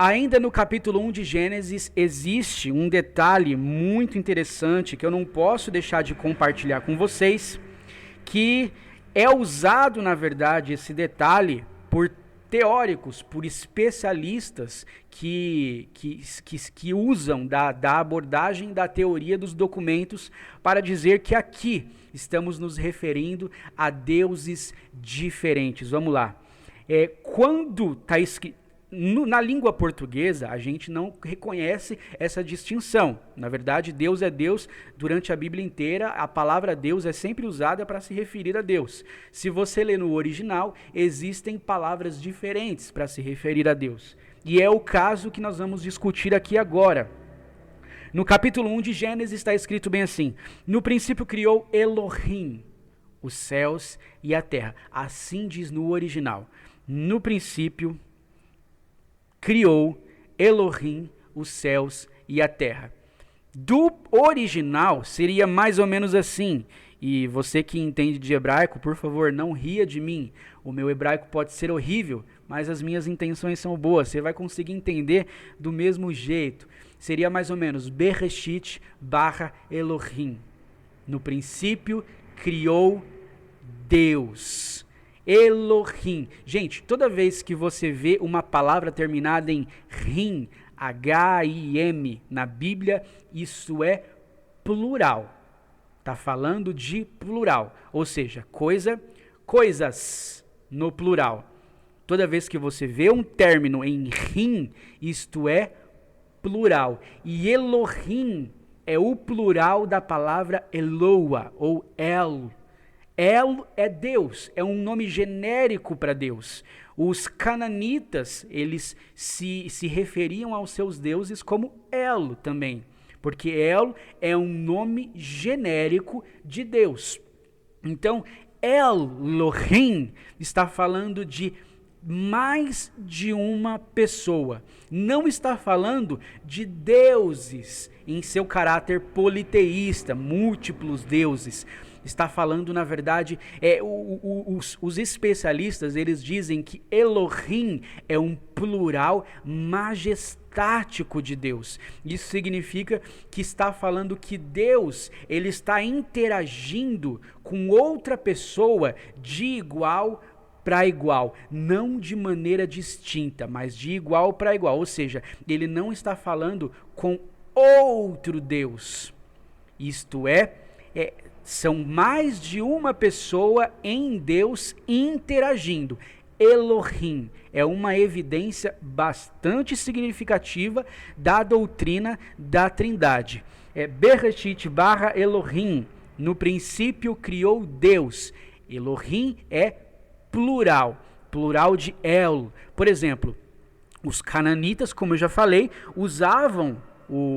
Ainda no capítulo 1 de Gênesis, existe um detalhe muito interessante que eu não posso deixar de compartilhar com vocês, que é usado, na verdade, esse detalhe por teóricos, por especialistas que usam da abordagem da teoria dos documentos para dizer que aqui estamos nos referindo a deuses diferentes. Vamos lá. Quando está escrito na língua portuguesa, a gente não reconhece essa distinção. Na verdade, Deus é Deus durante a Bíblia inteira. A palavra Deus é sempre usada para se referir a Deus. Se você lê no original, existem palavras diferentes para se referir a Deus. E é o caso que nós vamos discutir aqui agora. No capítulo 1 de Gênesis está escrito bem assim: no princípio criou Elohim os céus e a terra. Assim diz no original. No princípio criou Elohim os céus e a terra. Do original seria mais ou menos assim. E você que entende de hebraico, por favor, não ria de mim. O meu hebraico pode ser horrível, mas as minhas intenções são boas. Você vai conseguir entender do mesmo jeito. Seria mais ou menos Bereshit barra Elohim. No princípio criou Deus. Elohim. Gente, toda vez que você vê uma palavra terminada em rim, H-I-M, na Bíblia, isso é plural. Está falando de plural, ou seja, coisas no plural. Toda vez que você vê um término em rim, isto é plural. E Elohim é o plural da palavra Eloa, ou El. El é Deus, é um nome genérico para Deus. Os cananitas, eles se referiam aos seus deuses como El também, porque El é um nome genérico de Deus. Então, Elohim está falando de mais de uma pessoa. Não está falando de deuses em seu caráter politeísta, múltiplos deuses. Está falando, na verdade, os especialistas, eles dizem que Elohim é um plural majestático de Deus. Isso significa que está falando que Deus, ele está interagindo com outra pessoa de igual para igual, não de maneira distinta, mas de igual para igual. Ou seja, ele não está falando com outro Deus. Isto são mais de uma pessoa em Deus interagindo. Elohim é uma evidência bastante significativa da doutrina da Trindade. Bereshit barra Elohim, no princípio criou Deus. Elohim é plural de El. Por exemplo, os cananitas, como eu já falei, usavam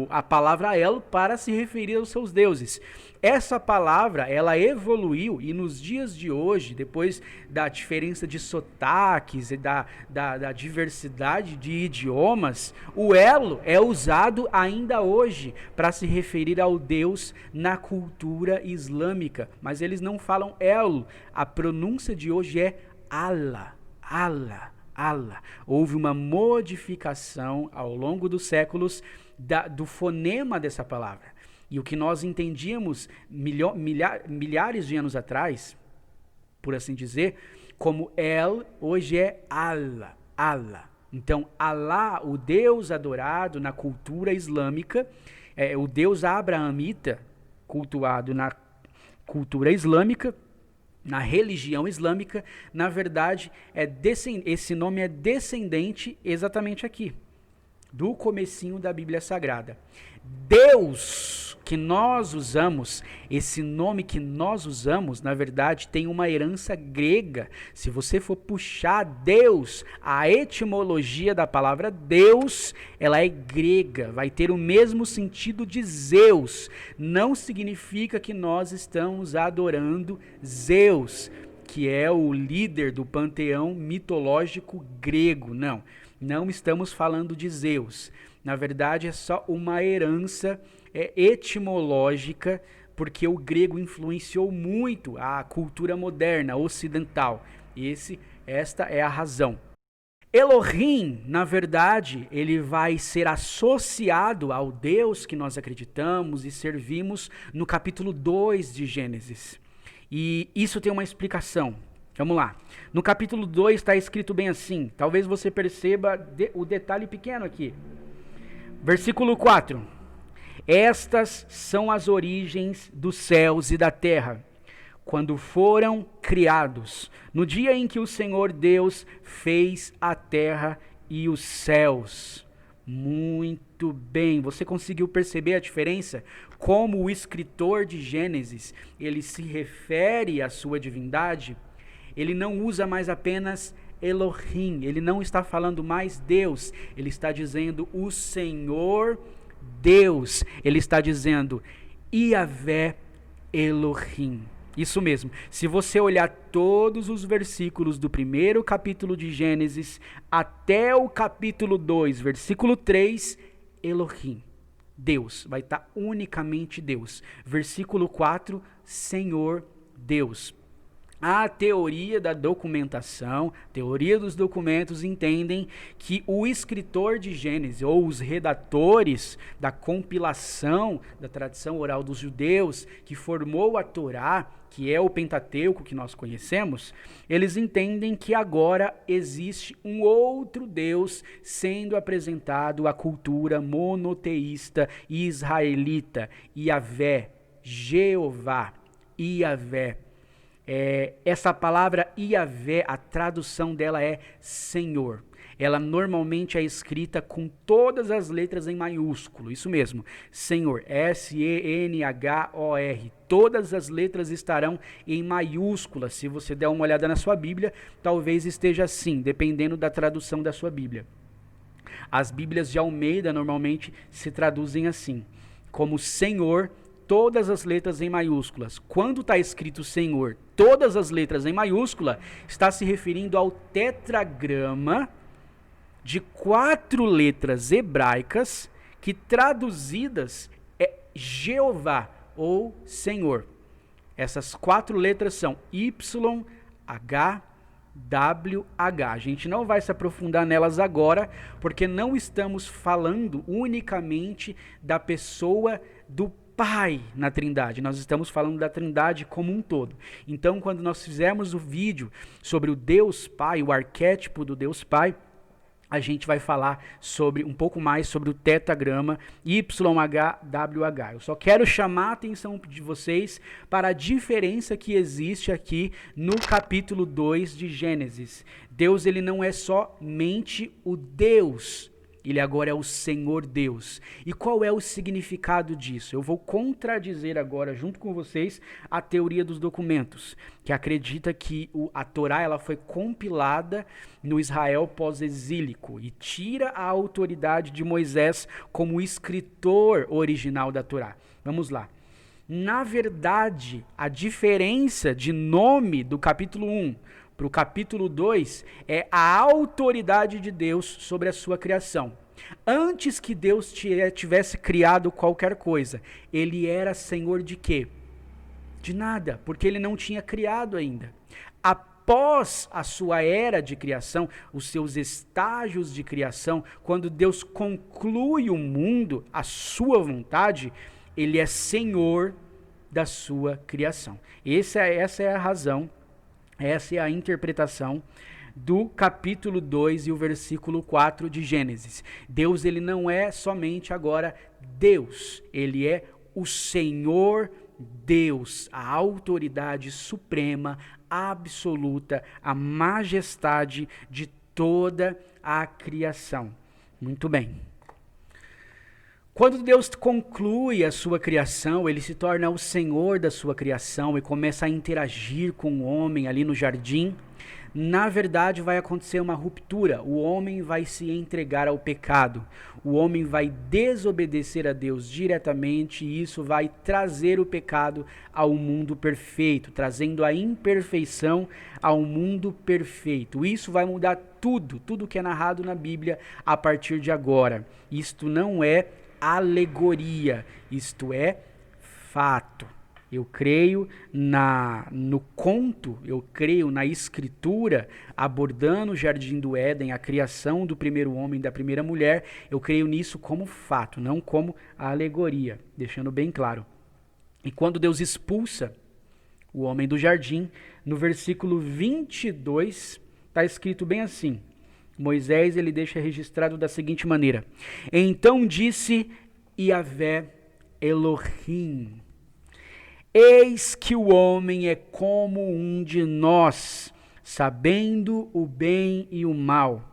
a palavra El para se referir aos seus deuses. Essa palavra, ela evoluiu e nos dias de hoje, depois da diferença de sotaques e da diversidade de idiomas, o El é usado ainda hoje para se referir ao Deus na cultura islâmica. Mas eles não falam El. A pronúncia de hoje é Allah, Allah, Allah. Houve uma modificação ao longo dos séculos do fonema dessa palavra. E o que nós entendíamos milhares de anos atrás, por assim dizer, como El, hoje é Allah, Allah. Então, Allah, o Deus adorado na cultura islâmica, o Deus abraamita, cultuado na cultura islâmica, na religião islâmica, na verdade, esse nome é descendente exatamente aqui, do comecinho da Bíblia Sagrada. Deus que nós usamos, esse nome que nós usamos, na verdade, tem uma herança grega. Se você for puxar Deus, a etimologia da palavra Deus, ela é grega, vai ter o mesmo sentido de Zeus. Não significa que nós estamos adorando Zeus, que é o líder do panteão mitológico grego. Não estamos falando de Zeus. Na verdade, é só uma herança etimológica, porque o grego influenciou muito a cultura moderna, ocidental. Esta é a razão. Elohim, na verdade, ele vai ser associado ao Deus que nós acreditamos e servimos no capítulo 2 de Gênesis. E isso tem uma explicação. Vamos lá. No capítulo 2 está escrito bem assim. Talvez você perceba o detalhe pequeno aqui. Versículo 4. Estas são as origens dos céus e da terra, quando foram criados, no dia em que o Senhor Deus fez a terra e os céus. Muito bem, você conseguiu perceber a diferença? Como o escritor de Gênesis, ele se refere à sua divindade, ele não usa mais apenas Elohim, ele não está falando mais Deus, ele está dizendo o Senhor Deus, ele está dizendo Yahvé Elohim. Isso mesmo, se você olhar todos os versículos do primeiro capítulo de Gênesis até o capítulo 2, versículo 3, Elohim, Deus, vai estar unicamente Deus. Versículo 4, Senhor Deus. A teoria da documentação, teoria dos documentos, entendem que o escritor de Gênesis, ou os redatores da compilação da tradição oral dos judeus, que formou a Torá, que é o Pentateuco que nós conhecemos, eles entendem que agora existe um outro Deus sendo apresentado à cultura monoteísta israelita, Yahvé, Jeová, Yahvé. Essa palavra Yahvé, a tradução dela é Senhor. Ela normalmente é escrita com todas as letras em maiúsculo, isso mesmo, Senhor, S-E-N-H-O-R. Todas as letras estarão em maiúscula. Se você der uma olhada na sua Bíblia, talvez esteja assim, dependendo da tradução da sua Bíblia. As Bíblias de Almeida normalmente se traduzem assim, como Senhor, todas as letras em maiúsculas. Quando está escrito Senhor, todas as letras em maiúscula, está se referindo ao tetragrama de 4 letras hebraicas que traduzidas é Jeová ou Senhor. Essas 4 letras são Y, H, W, H. A gente não vai se aprofundar nelas agora, porque não estamos falando unicamente da pessoa do Pai na Trindade, nós estamos falando da Trindade como um todo. Então, quando nós fizermos o vídeo sobre o Deus Pai, o arquétipo do Deus Pai, a gente vai falar um pouco mais sobre o tetragrama YHWH. Eu só quero chamar a atenção de vocês para a diferença que existe aqui no capítulo 2 de Gênesis. Deus, ele não é somente o Deus, ele agora é o Senhor Deus. E qual é o significado disso? Eu vou contradizer agora, junto com vocês, a teoria dos documentos, que acredita que a Torá ela foi compilada no Israel pós-exílico e tira a autoridade de Moisés como escritor original da Torá. Vamos lá. Na verdade, a diferença de nome do capítulo 1 para o capítulo 2 é a autoridade de Deus sobre a sua criação. Antes que Deus tivesse criado qualquer coisa, ele era Senhor de quê? De nada, porque ele não tinha criado ainda. Após a sua era de criação, os seus estágios de criação, quando Deus conclui o mundo, a sua vontade, ele é Senhor da sua criação. Essa é a razão. Essa é a interpretação do capítulo 2 e o versículo 4 de Gênesis. Deus, ele não é somente agora Deus, ele é o Senhor Deus, a autoridade suprema, absoluta, a majestade de toda a criação. Muito bem. Quando Deus conclui a sua criação, ele se torna o Senhor da sua criação e começa a interagir com o homem ali no jardim. Na verdade, vai acontecer uma ruptura. O homem vai se entregar ao pecado. O homem vai desobedecer a Deus diretamente e isso vai trazer o pecado ao mundo perfeito, trazendo a imperfeição ao mundo perfeito. Isso vai mudar tudo que é narrado na Bíblia a partir de agora. Isto não é alegoria, isto é fato. Eu creio no conto, eu creio na escritura, abordando o Jardim do Éden, a criação do primeiro homem e da primeira mulher. Eu creio nisso como fato, não como a alegoria, deixando bem claro. E quando Deus expulsa o homem do jardim, no versículo 22, está escrito bem assim. Moisés, ele deixa registrado da seguinte maneira: então disse Yahvé Elohim, eis que o homem é como um de nós, sabendo o bem e o mal.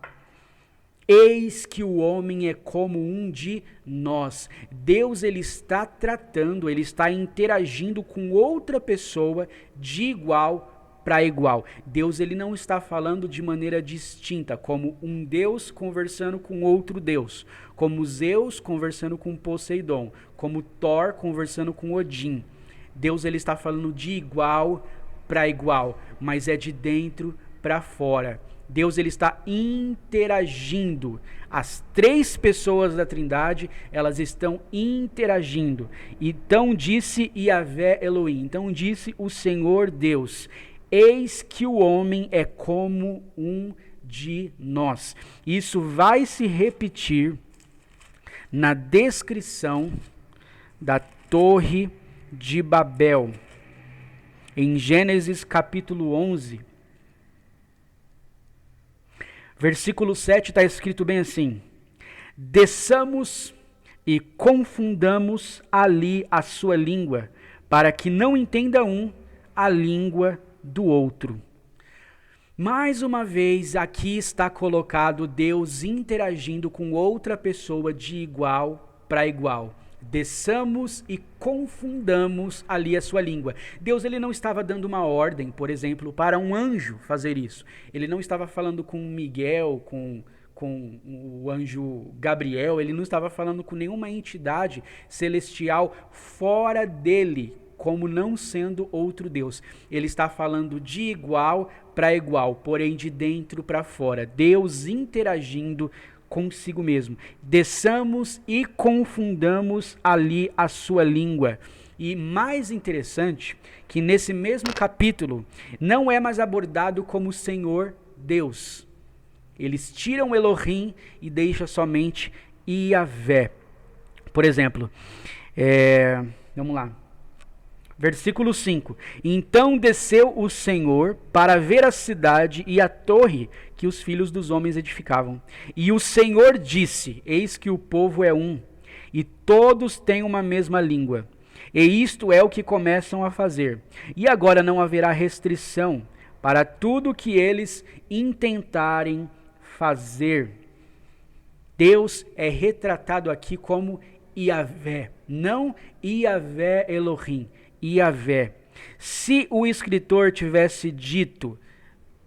Eis que o homem é como um de nós. Deus, ele está tratando, ele está interagindo com outra pessoa de igual para igual. Deus, ele não está falando de maneira distinta, como um Deus conversando com outro Deus, como Zeus conversando com Poseidon, como Thor conversando com Odin. Deus, ele está falando de igual para igual, mas é de dentro para fora. Deus, ele está interagindo. As três pessoas da Trindade, elas estão interagindo. Então disse Yahvé Elohim, então disse o Senhor Deus, eis que o homem é como um de nós. Isso vai se repetir na descrição da Torre de Babel, em Gênesis capítulo 11, versículo 7, está escrito bem assim: desçamos e confundamos ali a sua língua, para que não entenda um a língua do outro. Mais uma vez, aqui está colocado Deus interagindo com outra pessoa de igual para igual. Desçamos e confundamos ali a sua língua. Deus, ele não estava dando uma ordem, por exemplo, para um anjo fazer isso. Ele não estava falando com Miguel, com o anjo Gabriel, ele não estava falando com nenhuma entidade celestial fora dele, como não sendo outro Deus. Ele está falando de igual para igual, porém de dentro para fora. Deus interagindo consigo mesmo. Desçamos e confundamos ali a sua língua. E mais interessante, que nesse mesmo capítulo, não é mais abordado como Senhor Deus. Eles tiram Elohim e deixam somente Yahvé. Por exemplo, vamos lá. Versículo 5. Então desceu o Senhor para ver a cidade e a torre que os filhos dos homens edificavam. E o Senhor disse: eis que o povo é um, e todos têm uma mesma língua. E isto é o que começam a fazer. E agora não haverá restrição para tudo que eles intentarem fazer. Deus é retratado aqui como Yahvé, não Yahvé Elohim. Yahvé. Se o escritor tivesse dito,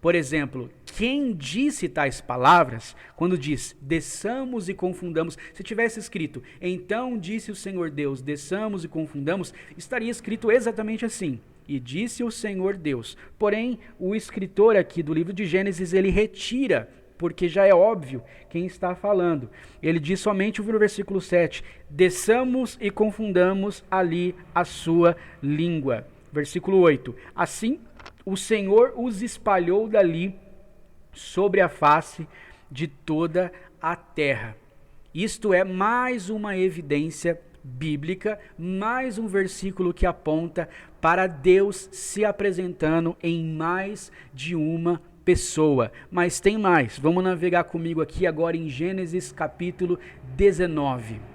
por exemplo, quem disse tais palavras, quando diz, desçamos e confundamos, se tivesse escrito, então disse o Senhor Deus, desçamos e confundamos, estaria escrito exatamente assim, e disse o Senhor Deus. Porém, o escritor aqui do livro de Gênesis, ele retira, porque já é óbvio quem está falando. Ele diz somente no versículo 7, desçamos e confundamos ali a sua língua. Versículo 8, assim o Senhor os espalhou dali sobre a face de toda a terra. Isto é mais uma evidência bíblica, mais um versículo que aponta para Deus se apresentando em mais de uma pessoa. Mas tem mais. Vamos navegar comigo aqui agora em Gênesis capítulo 19.